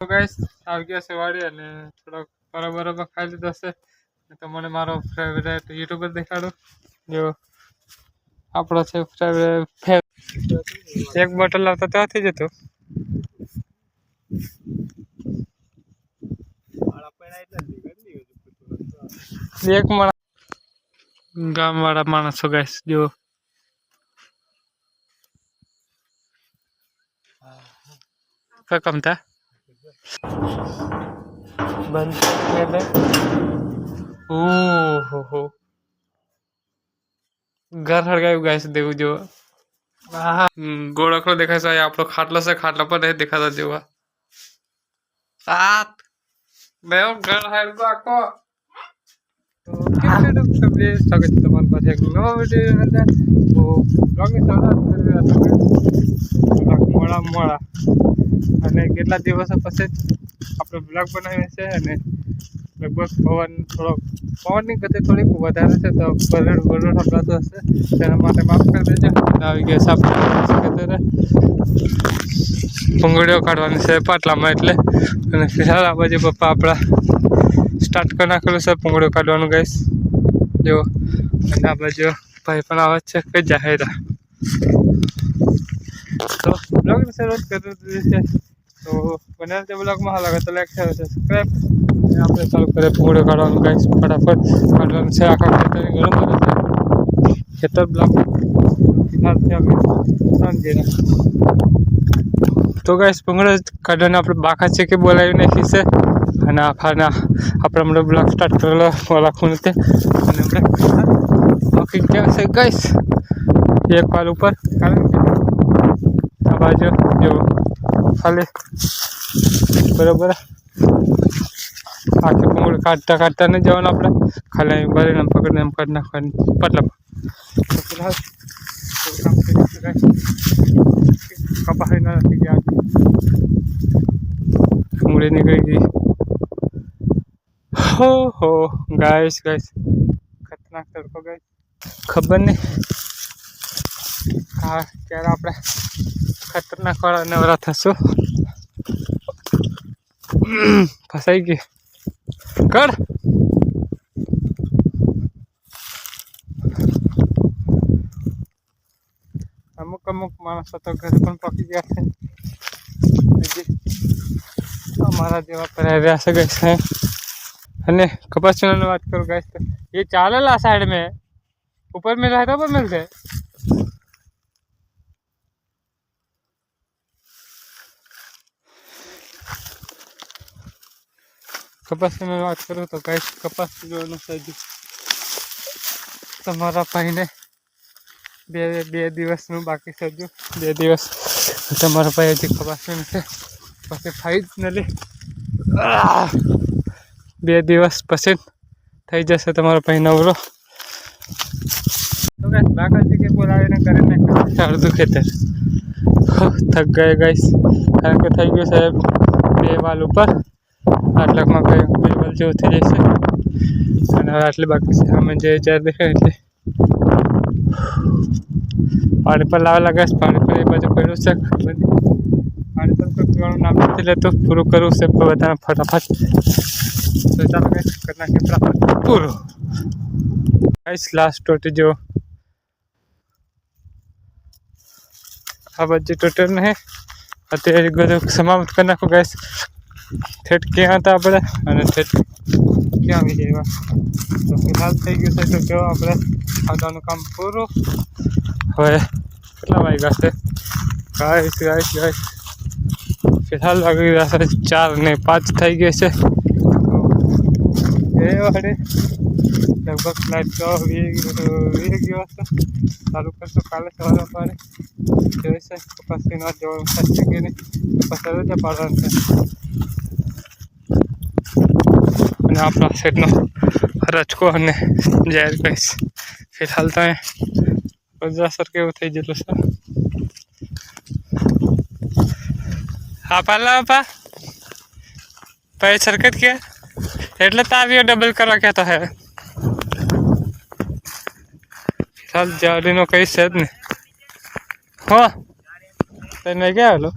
તો ગાઈસ આવી ગયા છે વાડી અને થોડોક બરાબર ખાઈ લીધો છે. તમને મારો ફેવરેટ યુટ્યુબર દેખાડું. જો આપણો છે ફેવરેટ. એક બોટલ લાવતો ત્યાંથી જતો એક માણસ ગામ વાળા માણસો ગાઈસ જો કમતા બંધ ઓહો ઘર હળગાવ્યું ગાઈસ દેવું જો ગોળખલો દેખાય છે. આપણો ખાટલો છે, ખાટલા પર નહીં દેખાતા જેવા સાત મેં ઘર હળગો આખો સ્વાગત છે તમારી પાસે એક નવો વિડીયો અંદર. તો બ્લોગની શરૂઆત કરી રહ્યા છો મોડા અને કેટલા દિવસો પછી આપણે બ્લોગ બનાવીએ છીએ અને લગભગ પવનની ગતિ થોડીક વધારે છે તો બરડ સંભળાતું હશે તેના માટે માફ કરી દેજો. આવી ગયા સાપ ભૂંગળીઓ કાઢવાની છે પાટલામાં એટલે અને ફિલહાલ આ બાજુ પપ્પા આપણા સ્ટાર્ટ કરી નાખેલું છે ભૂંગળીઓ કાઢવાનું ગાઈસ જો. અને આ બાજુ ભાઈ પણ આવે છે કઈ જાહેરા તો બ્લોગની શરૂઆત કરી દીધી છે. તો બનાવ તે બ્લોગમાં હાલ લાગે તો લાઈક શેર સબસ્ક્રાઈબ. આપણે ચાલુ કરીએ ભૂંગળીઓ કાઢવાનું ગાઈસ ફટાફટ કાઢવાનું છે. આખા ખેતરની ઘણું બધું છે ખેતર બ્લોક ફિલહાલથી અમે સમજીને તો ગાઈસ ભૂંગળીઓ કાઢવાને આપણે બાકા છે કે બોલાવી નાખી છે અને આપણે હમણાં બ્લોગ સ્ટાર્ટ કરેલો રાખવું નથી અને બાકી ક્યાં છે ગાઈસ એક પાલ ઉપર કારણ કે આ બાજુ જો ખાલી બરાબર આખી ભૂંગળી કાઢતા નહીં જવાનું આપણે ખાલી ભરીને પકડીને એમ કાઢી નાખવાની પટલામાં. તો ફિલહાલ કપાઈ નથી ગયા ભૂંગળી નીકળી ગઈ. હો ગાઈસ ખતરનાક તડકો ગાઈસ ખબર નહીં હા ત્યારે આપણે ખતરનાક વાળા નવરા થશું. ફસાઈ ગઈ કર અમુક માણસો તો ઘરે પણ પકી ગયા છે અમારા જેવા પરાઈ રહ્યા છે ગાઈસ. અને कपास बात करो गाइस तो ये चालेला साइड में ऊपर में रहता पर मिलते कपास में बात करूँ तो गाइस कपास जो તમારા ભાઈને બે દિવસનું બાકી છે. હજુ 2 દિવસ તમારા ભાઈ હજી કપાસ છે પછી ફાઇનલી 2 દિવસ પછી થઈ જશે તમારો ભાઈ નવરો. તો ગાઈસ બાકાજી કે બોલાવીને કરીને અડધું ખેતર થક ગયા ગાઈસ કારણ કે થઈ ગયું સાહેબ 2 વાલ ઉપર આટલાકમાં કઈ 2 વાલ જેવું થઈ જશે અને હવે આટલી બાકી છે. અમે જે ચાર દેખાય એટલે પાણી પર લાવેલા ગાઈસ પાણી પર એ બાજુ પડ્યું છે પાણી પર કોઈ પીવાનું નામ નથી લેતું પૂરું કરવું છે બધાને ફટાફટ. तो चालो गाइस करना है पूरा गाइस लास्ट टोटी जो अब जो टोटल में है અત્યારે બધું સમાપ્ત કરી નાખો ગાઈસ. ઠેઠ ક્યાં હતા આપણે અને ઠેઠ ક્યાં આવી જાય તો ફિલહાલ થઈ ગયું છે. તો કેવો આપણે ખાવાનું કામ પૂરું. હવે કેટલા વાગ્યા છે ગાઈસ ફિલહાલ વાગી રહ્યા છે 4 ને 5 થઈ ગઈ છે. વાડે લગભગ લાઈટ તો વી ગયો હશે ચાલુ કરશું કાલે સવારે પાડે જોઈશે પછી ના જવાનું થશે કે નહીં પછી રજા પાડવાનું છે. અને આપણા સેટનો રચકો અને જાહેર કહીશ ફિલહાલ તો ગુજરાસર કેવું થઈ જતું છે. હા પાલા આપા પછી સરકત કે એટલે તાવીઓ ડબલ કરવા કહેતો હે ચાલ જાડીનો કઈ છે જ ને હો તને ક્યાં આવેલો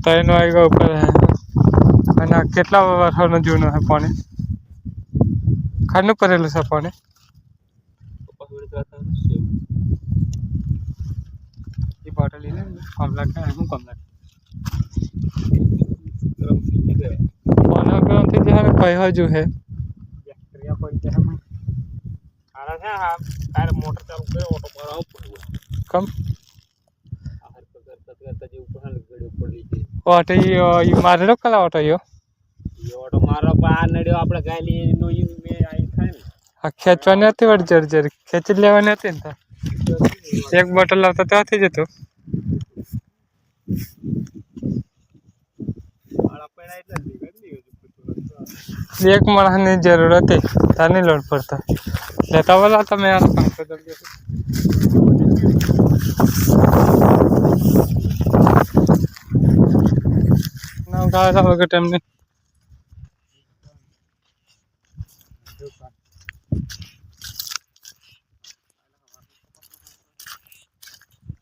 ત્રણ વાગ્યા ઉપર હે અને કેટલા વર્ષોનું જૂનું હે પાણી ખાનું કરેલું છે પાણી એ બોટલ લઈને કમલા કે હું કમલા પાણી ગરમ થઈ જાય કઈ હજુ હે બેક્ટેરિયા પડી જાય આરા છે આ કાર મોટર ચાલુ કરે ઓટો મારવા પડે કમ ઓટો ઈ મારેલો કલા ઓટો યો ઓટો મારો પા નડ્યો આપણે ગાલી નો ઈ મે આઈ થાય ને આ ખેંચવાની હતી વડ જર જર ખેંચી લેવાની હતી ને તો એક બોટલ લાવતા તો થઈ જતો એક માણસની જરૂર હતી તારની લોડ પડતા લેતા બોલા તમે યાર 500 ના ગાળા વગર ટાઈમ નહીં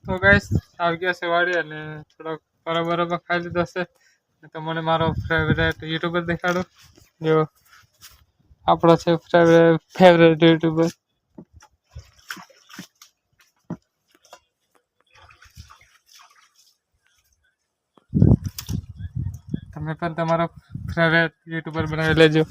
તો ગાઈસ આવી ગયા છે વાડી અને થોડોક બરાબર ખાઈ લીધો છે તમને મારો ફેવરેટ યુટ્યુબર દેખાડો જો આપણો છે ફેવરેટ યુટ્યુબર તમે પણ તમારો ફેવરેટ યુટ્યુબર બનાવી લેજો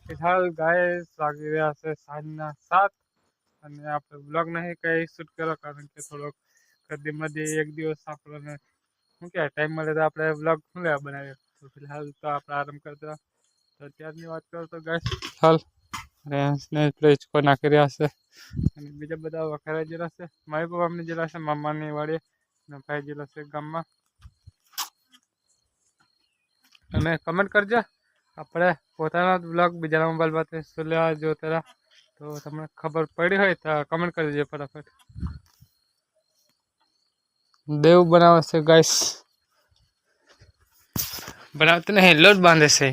फिलहाल गाइस लागी રહ્યા છે સાંજના 7 અને આપણે વ્લોગ નહીં કઈ શૂટ કરો કારણ કે થોડોક કદી મધી એક દિવસ આપણને શું કે ટાઈમ મળે તો આપણે વ્લોગ શું લેવા બનાવીએ તો ફિલહાલ તો આપણે આરામ કરતા તો અત્યારની વાત કરો તો ગાઈસ હાલ રેન્સને પ્લેસ કો નાખી રહ્યા છે અને બીજા બધા વખારા જેલા છે મારી પપ્પાની જેલા છે મામાની વાડી અને ભાઈ જેલા છે ગામમાં અને કમેન્ટ કરજો આપણે પોતાના બ્લોગ બીજાના મોબાઈલમાંથી શું લેવા જોતા તો તમને ખબર પડી હોય તો કમેન્ટ કરી દેજો ફટાફટ દેવ બનાવે છે ગાઈસ બનાવते नहीं लोट बांधे से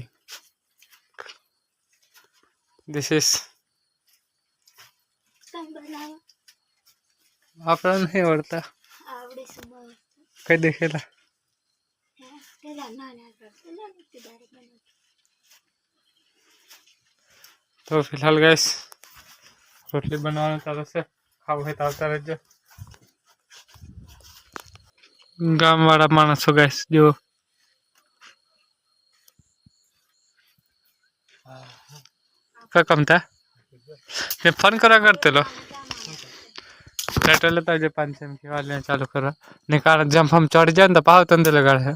दिस इज आपड़ा नहीं आवड़ता कई देखेला तो फिलहाल गैस रोटली बनवाना चालू से खाव है आवता रहજો गाम वाला माणसो गैस जो क्या कम था मैं फोन करा करते लो पेट्रोल लेता जो 500 की वाले चालू करा निकाल जंप हम चढ़ जाए तो पाव तंदे लगा है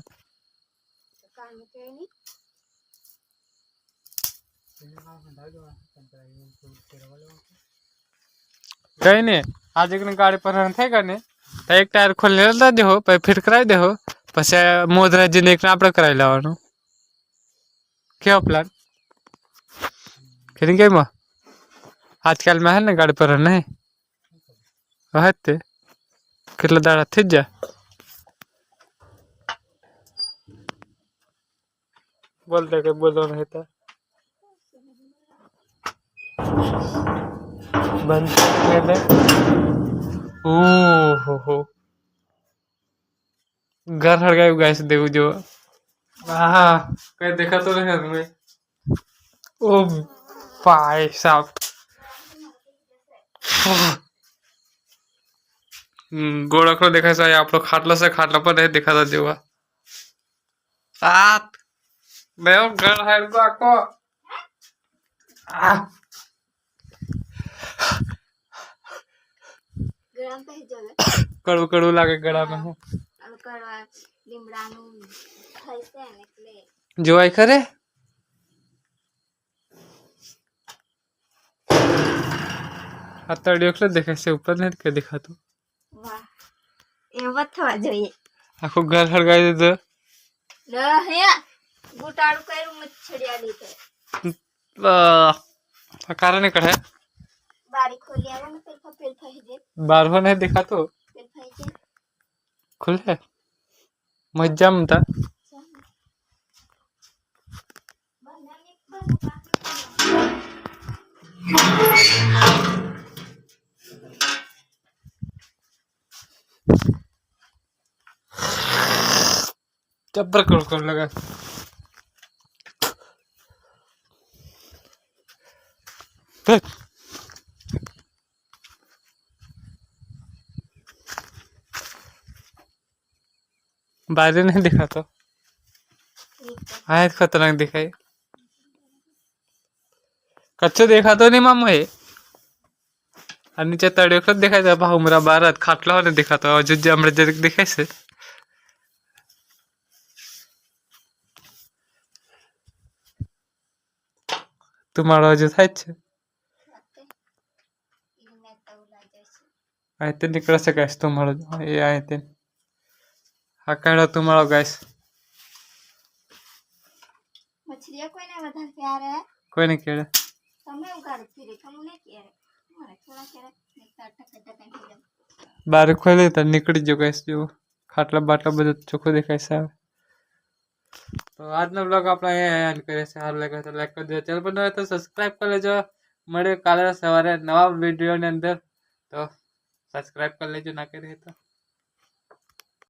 कहीं नहीं आज एक गाड़ी पर थे कने तो एक टायर खोल लेता दे हो पे फिट कराई दे हो पछे मोदरा जी ने આપણે કરાઈ લેવાનું કેવો પ્લાન કેની કેમ આજકાલ માં હે ને ગાડી પર નહીં હતે કેટલા દાડા થઈ જાય बोलते के बोलो नहीं था बंद कर हो घर हट गए गाइस देखो जो हाँ कहीं देखा तो नहीं तुम्हें ओ भाई साहब गोड़ा को देखा सा आप लोग खाटला से खाटला पर नहीं देखा था जो सात मैं घर है तो आपको कड़ू कड़ू लागे गड़ा में हूँ जो आई करे आतड़ियों के देखे से ऊपर नहीं के दिखा तो वाह ये मत थवा જોઈએ આખો ઘર હળગાઈ દીધો ન હે ગુટાળું કર્યું મચ્છડિયા લીધે કારણ કઢે બારી ખોલી આવે ને ફેર થઈ જાય બારहो नहीं दिखा तो ફેર થઈ જાય खुले मजा मता બનાની जबर कड़कड़ लगा। बाहर नहीं दिखा तो आए खतरनाक दिखाई। कच्चो देखा तो नहीं मामू ये और नीचे तड़े खुद दिखाई था भाव मेरा बारात खाटला होने दिखा था और जुज्जा हमरे जरिक दिखाई से तुम्हारा जो था इच्छे आए थे निकल से गैस तुम्हारा ये आए थे हाँ कहना तुम्हारा गैस मछलियाँ कोई नहीं बता क्या रहा है कोई नहीं कह रहा તમે ઉગાડતી રે તમે નહીં કે મારે થોડા કે ટકા ટકા बाहर खोले तो निकल जो गैस जो खाटला बाटला બધું ચોખ્ખું દેખાય છે તો આજનો બ્લોગ આપણે અહીંયા એન્ડ કરીએ છીએ સારું લાગે તો લાઈક કરી દેજો ચેનલ પર નવા હોય તો સબસ્ક્રાઇબ કરી લેજો મળે કાલે સવારે નવા વિડીયોની અંદર તો સબસ્ક્રાઇબ કરી લેજો ના કરી તો